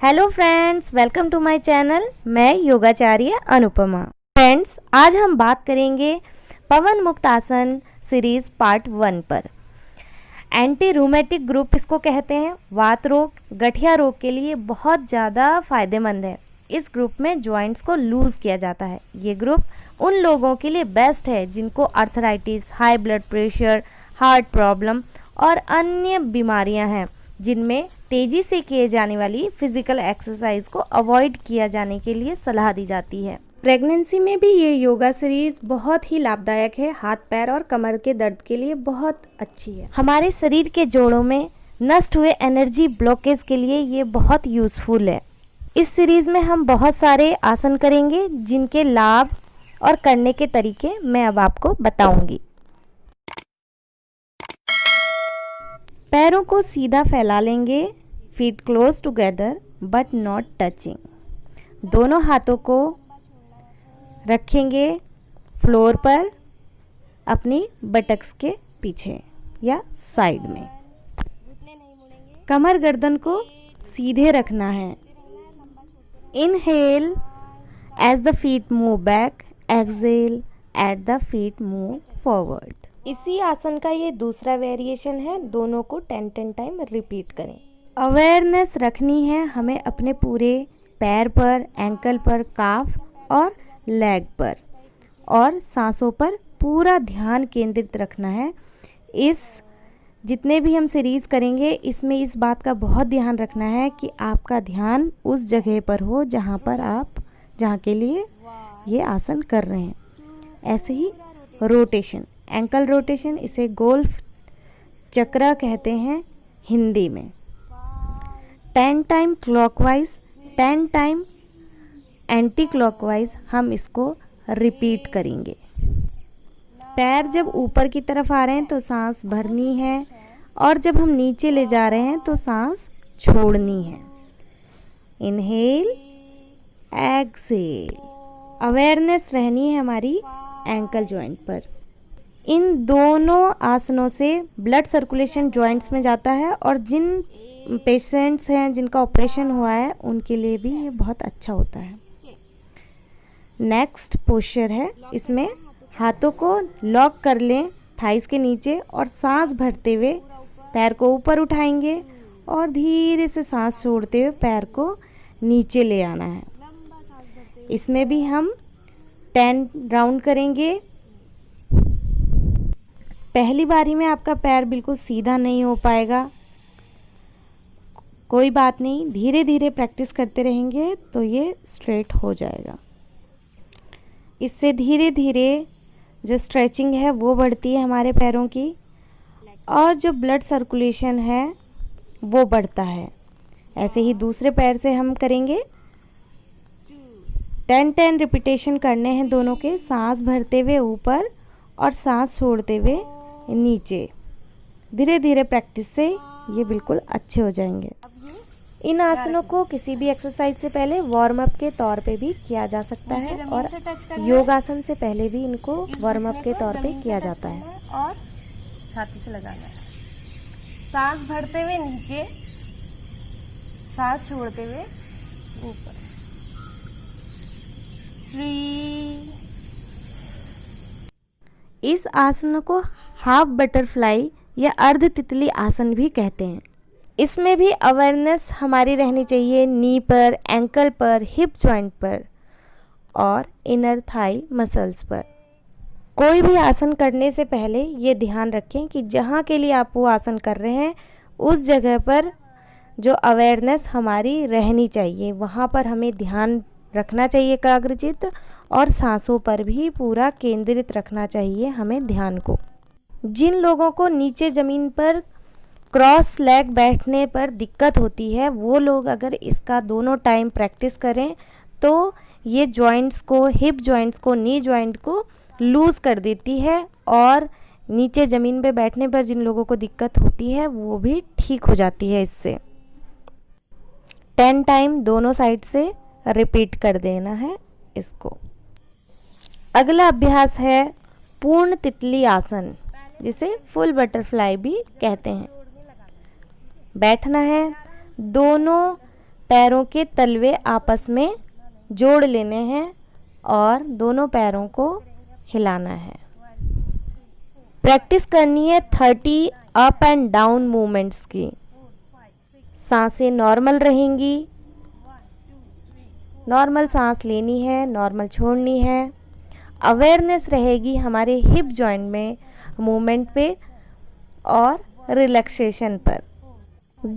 Hello friends, welcome to my channel. मैं योगाचार्य Anupama. Friends, आज हम बात करेंगे पवन मुक्त आसन सीरीज पार्ट 1 पर। एंटी रूमेटिक ग्रुप इसको कहते हैं। वात रोग, गठिया रोग के लिए बहुत ज़्यादा फायदेमंद है। इस ग्रुप में जॉइंट्स को लूज़ किया जाता है। ये ग्रुप उन लोगों के लिए बेस्ट है जिनको arthritis, high blood pressure, heart problem और अन्य बीमारियां हैं, जिनमें तेज़ी से किए जाने वाली फिजिकल एक्सरसाइज को अवॉइड किया जाने के लिए सलाह दी जाती है। प्रेगनेंसी में भी ये योगा सीरीज बहुत ही लाभदायक है। हाथ पैर और कमर के दर्द के लिए बहुत अच्छी है। हमारे शरीर के जोड़ों में नष्ट हुए एनर्जी ब्लॉकेज के लिए ये बहुत यूज़फुल है। इस सीरीज़ में हम बहुत सारे आसन करेंगे जिनके लाभ और करने के तरीके मैं अब आपको बताऊंगी। पैरों को सीधा फैला लेंगे, feet close together but not touching. दोनों हाथों को रखेंगे फ्लोर पर अपनी बटक्स के पीछे या साइड में। कमर गर्दन को सीधे रखना है। Inhale as the feet move back, exhale at the feet move forward. इसी आसन का ये दूसरा वेरिएशन है। दोनों को 10 टाइम रिपीट करें। अवेयरनेस रखनी है हमें अपने पूरे पैर पर, एंकल पर, काफ और लेग पर, और सांसों पर पूरा ध्यान केंद्रित रखना है। इस जितने भी हम सीरीज़ करेंगे इसमें इस बात का बहुत ध्यान रखना है कि आपका ध्यान उस जगह पर हो जहाँ के लिए ये आसन कर रहे हैं। ऐसे ही रोटेशन, एंकल रोटेशन, इसे गोल्फ चक्र कहते हैं हिंदी में। 10 time clockwise, 10 time anti clockwise हम इसको रिपीट करेंगे। पैर जब ऊपर की तरफ आ रहे हैं तो सांस भरनी है, और जब हम नीचे ले जा रहे हैं तो सांस छोड़नी है। Inhale, exhale. अवेयरनेस रहनी है हमारी एंकल जॉइंट पर। इन दोनों आसनों से ब्लड सर्कुलेशन जॉइंट्स में जाता है, और जिन पेशेंट्स हैं जिनका ऑपरेशन हुआ है उनके लिए भी ये बहुत अच्छा होता है। नेक्स्ट पोस्चर है। इसमें हाथों को लॉक कर लें थाइस के नीचे, और सांस भरते हुए पैर को ऊपर उठाएंगे और धीरे से सांस छोड़ते हुए पैर को नीचे ले आना है। इसमें भी हम 10 राउंड करेंगे। पहली बारी में आपका पैर बिल्कुल सीधा नहीं हो पाएगा, कोई बात नहीं, धीरे धीरे प्रैक्टिस करते रहेंगे तो ये स्ट्रेट हो जाएगा। इससे धीरे धीरे जो स्ट्रेचिंग है वो बढ़ती है हमारे पैरों की, और जो ब्लड सर्कुलेशन है वो बढ़ता है। ऐसे ही दूसरे पैर से हम करेंगे। 10 रिपीटेशन करने हैं दोनों के, सांस भरते हुए ऊपर और सांस छोड़ते हुए नीचे। धीरे धीरे प्रैक्टिस से ये बिल्कुल अच्छे हो जाएंगे। इन आसनों को किसी भी एक्सरसाइज से पहले वार्म अप के तौर पे भी किया जा सकता है, और योगासन से पहले भी इनको वार्म अप के तौर पे किया जाता है। और छाती से लगाना है। सांस भरते हुए नीचे, सांस छोड़ते हुए ऊपर। 3। इस आसन को हाफ बटरफ्लाई या अर्ध तितली आसन भी कहते हैं। इसमें भी अवेयरनेस हमारी रहनी चाहिए नी पर, एंकल पर, हिप जॉइंट पर और इनर थाई मसल्स पर। कोई भी आसन करने से पहले ये ध्यान रखें कि जहाँ के लिए आप वो आसन कर रहे हैं उस जगह पर जो अवेयरनेस हमारी रहनी चाहिए, वहाँ पर हमें ध्यान रखना चाहिए एकाग्रचित्त, और सांसों पर भी पूरा केंद्रित रखना चाहिए हमें ध्यान को। जिन लोगों को नीचे ज़मीन पर क्रॉस लेग बैठने पर दिक्कत होती है, वो लोग अगर इसका दोनों टाइम प्रैक्टिस करें तो ये जॉइंट्स को, हिप जॉइंट्स को, नी जॉइंट को लूज़ कर देती है, और नीचे ज़मीन पे बैठने पर जिन लोगों को दिक्कत होती है वो भी ठीक हो जाती है इससे। 10 टाइम दोनों साइड से रिपीट कर देना है इसको। अगला अभ्यास है पूर्ण तितली आसन, जिसे फुल बटरफ्लाई भी कहते हैं। बैठना है, दोनों पैरों के तलवे आपस में जोड़ लेने हैं और दोनों पैरों को हिलाना है। प्रैक्टिस करनी है 30 अप एंड डाउन मूवमेंट्स की। सांसें नॉर्मल रहेंगी, नॉर्मल सांस लेनी है, नॉर्मल छोड़नी है। अवेयरनेस रहेगी हमारे हिप जॉइंट में मूवमेंट पे और रिलैक्सेशन पर।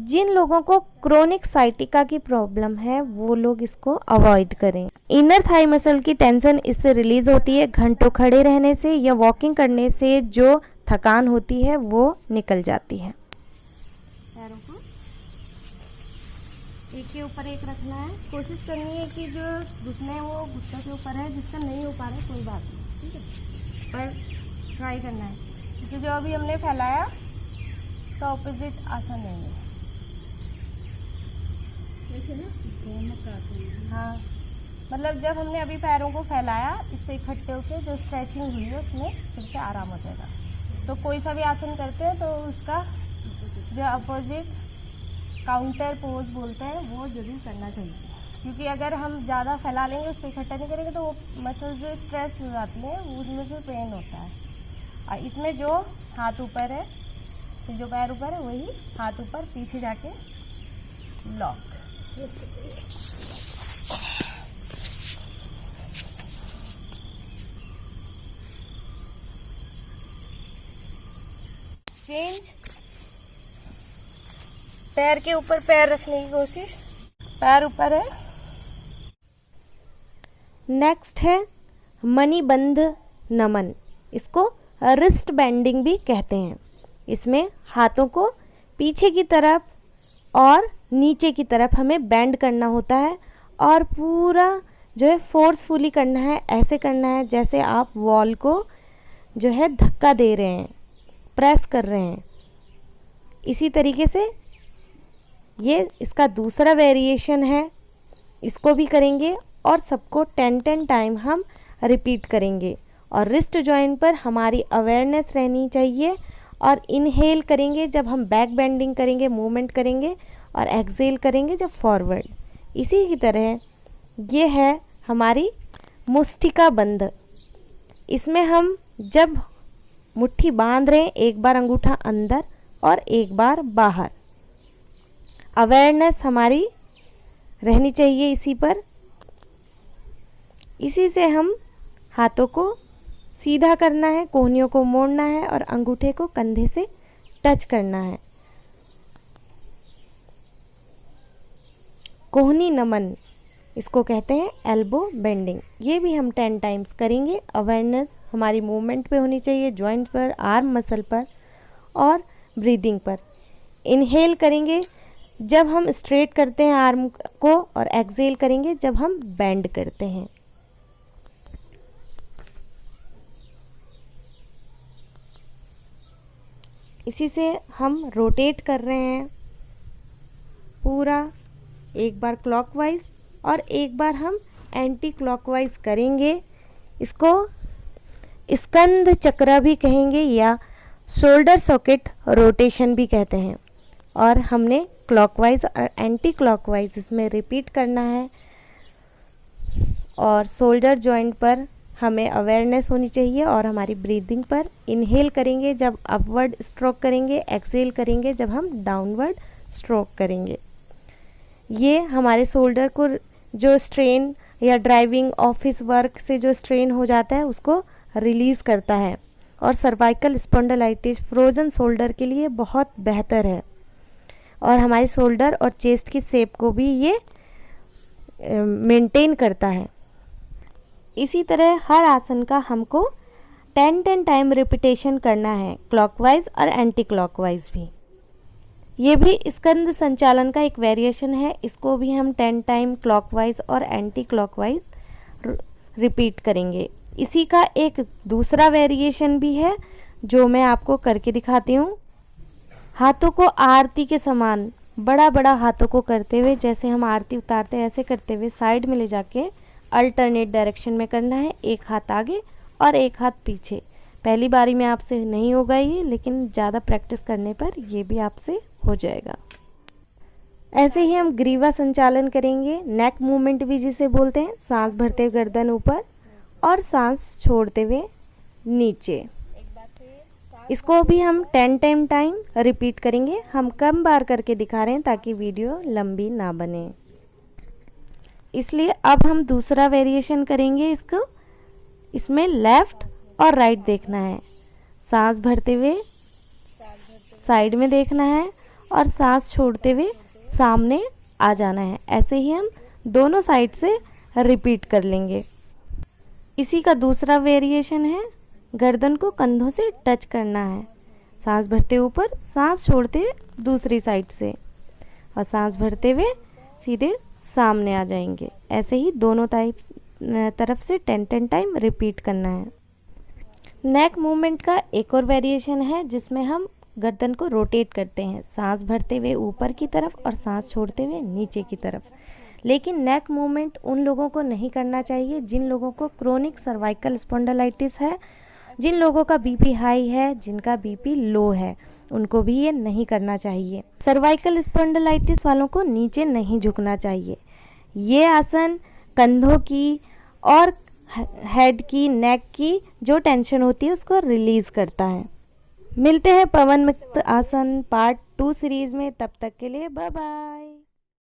जिन लोगों को क्रोनिक साइटिका की प्रॉब्लम है वो लोग इसको अवॉइड करें। इनर थाई मसल की टेंशन इससे रिलीज होती है। घंटों खड़े रहने से या वॉकिंग करने से जो थकान होती है वो निकल जाती है। पैरों को एक के ऊपर एक रखना है। कोशिश करनी है कि जो घुटने हैं वो घुटनों के ऊपर है। जिससे नहीं हो पा रहा है कोई बात नहीं, ठीक है, पर ट्राई करना है क्योंकि जो अभी हमने फैलाया तो ऑपोजिट आसन नहीं है। हाँ, मतलब जब हमने अभी पैरों को फैलाया इससे इकट्ठे होकर जो स्ट्रेचिंग हुई है उसमें फिर से आराम हो जाएगा। तो कोई सा भी आसन करते हैं तो उसका जो अपोजिट काउंटर पोज बोलते हैं वो जरूर करना चाहिए, क्योंकि अगर हम ज़्यादा फैला लेंगे उसको इकट्ठा नहीं करेंगे तो वो मसल जो स्ट्रेस हो जाती है उसमें फिर पेन होता है। और इसमें जो हाथ ऊपर है, जो पैर ऊपर है वही हाथ ऊपर पीछे जाके लॉक। चेंज। पैर के ऊपर पैर रखने की कोशिश, पैर ऊपर है। नेक्स्ट है मणिबंध नमन, इसको रिस्ट बेंडिंग भी कहते हैं। इसमें हाथों को पीछे की तरफ और नीचे की तरफ हमें बेंड करना होता है और पूरा जो है फोर्सफुली करना है। ऐसे करना है जैसे आप वॉल को जो है धक्का दे रहे हैं, प्रेस कर रहे हैं। इसी तरीके से ये इसका दूसरा वेरिएशन है, इसको भी करेंगे और सबको 10 टाइम हम रिपीट करेंगे। और रिस्ट जॉइंट पर हमारी अवेयरनेस रहनी चाहिए और इनहेल करेंगे जब हम बैक बेंडिंग करेंगे, मूवमेंट करेंगे, और एक्सहेल करेंगे जब फॉरवर्ड। इसी की तरह ये है हमारी मुष्टिका बंध। इसमें हम जब मुट्ठी बांध रहे हैं एक बार अंगूठा अंदर और एक बार बाहर। अवेयरनेस हमारी रहनी चाहिए इसी पर। इसी से हम हाथों को सीधा करना है, कोहनियों को मोड़ना है और अंगूठे को कंधे से टच करना है। कोहनी नमन इसको कहते हैं, एल्बो बेंडिंग। ये भी हम 10 टाइम्स करेंगे। अवेयरनेस हमारी मूवमेंट पे होनी चाहिए, जॉइंट पर, आर्म मसल पर और ब्रीदिंग पर। इनहेल करेंगे जब हम स्ट्रेट करते हैं आर्म को और एक्सहेल करेंगे जब हम बेंड करते हैं। इसी से हम रोटेट कर रहे हैं पूरा, एक बार क्लॉकवाइज और एक बार हम एंटी क्लॉकवाइज करेंगे। इसको स्कंद चक्र भी कहेंगे या शोल्डर सॉकेट रोटेशन भी कहते हैं। और हमने क्लॉकवाइज और एंटी क्लॉकवाइज इसमें रिपीट करना है। और शोल्डर जॉइंट पर हमें अवेयरनेस होनी चाहिए और हमारी ब्रीदिंग पर। इनहेल करेंगे जब अपवर्ड स्ट्रोक करेंगे, एक्सहेल करेंगे जब हम डाउनवर्ड स्ट्रोक करेंगे। ये हमारे शोल्डर को जो स्ट्रेन या ड्राइविंग, ऑफिस वर्क से जो स्ट्रेन हो जाता है उसको रिलीज़ करता है। और सर्वाइकल स्पॉन्डिलाइटिस, फ्रोजन शोल्डर के लिए बहुत बेहतर है। और हमारे शोल्डर और चेस्ट की शेप को भी ये मेंटेन करता है। इसी तरह हर आसन का हमको 10 टाइम रिपीटेशन करना है, क्लॉकवाइज और एंटी क्लॉकवाइज भी। ये भी स्कंद संचालन का एक वेरिएशन है। इसको भी हम 10 टाइम क्लॉकवाइज और एंटी क्लॉकवाइज रिपीट करेंगे। इसी का एक दूसरा वेरिएशन भी है जो मैं आपको करके दिखाती हूँ। हाथों को आरती के समान बड़ा बड़ा हाथों को करते हुए, जैसे हम आरती उतारते हैं ऐसे करते हुए साइड में ले जाके अल्टरनेट डायरेक्शन में करना है। एक हाथ आगे और एक हाथ पीछे। पहली बारी में आपसे नहीं होगा ये, लेकिन ज़्यादा प्रैक्टिस करने पर ये भी आपसे हो जाएगा। ऐसे ही हम ग्रीवा संचालन करेंगे, नेक मूवमेंट भी जिसे बोलते हैं। सांस भरते हुए गर्दन ऊपर और सांस छोड़ते हुए नीचे। इसको भी हम 10 टाइम रिपीट करेंगे। हम कम बार करके दिखा रहे हैं ताकि वीडियो लंबी ना बने, इसलिए अब हम दूसरा वेरिएशन करेंगे इसको। इसमें लेफ़्ट और राइट देखना है। सांस भरते हुए साइड में देखना है और सांस छोड़ते हुए सामने आ जाना है। ऐसे ही हम दोनों साइड से रिपीट कर लेंगे। इसी का दूसरा वेरिएशन है, गर्दन को कंधों से टच करना है। सांस भरते ऊपर, सांस छोड़ते हुए दूसरी साइड से और सांस भरते हुए सीधे सामने आ जाएंगे। ऐसे ही दोनों तरफ से 10 टाइम रिपीट करना है। नेक मूवमेंट का एक और वेरिएशन है जिसमें हम गर्दन को रोटेट करते हैं, सांस भरते हुए ऊपर की तरफ और सांस छोड़ते हुए नीचे की तरफ। लेकिन नेक मूवमेंट उन लोगों को नहीं करना चाहिए जिन लोगों को क्रोनिक सर्वाइकल स्पॉन्डिलाइटिस है, जिन लोगों का बीपी हाई है, जिनका बीपी लो है, उनको भी ये नहीं करना चाहिए। सर्वाइकल स्पॉन्डिलाइटिस वालों को नीचे नहीं झुकना चाहिए। ये आसन कंधों की और हेड की, नेक की जो टेंशन होती है उसको रिलीज़ करता है। मिलते हैं पवन मुक्त आसन पार्ट 2 सीरीज़ में। तब तक के लिए बाय बाय।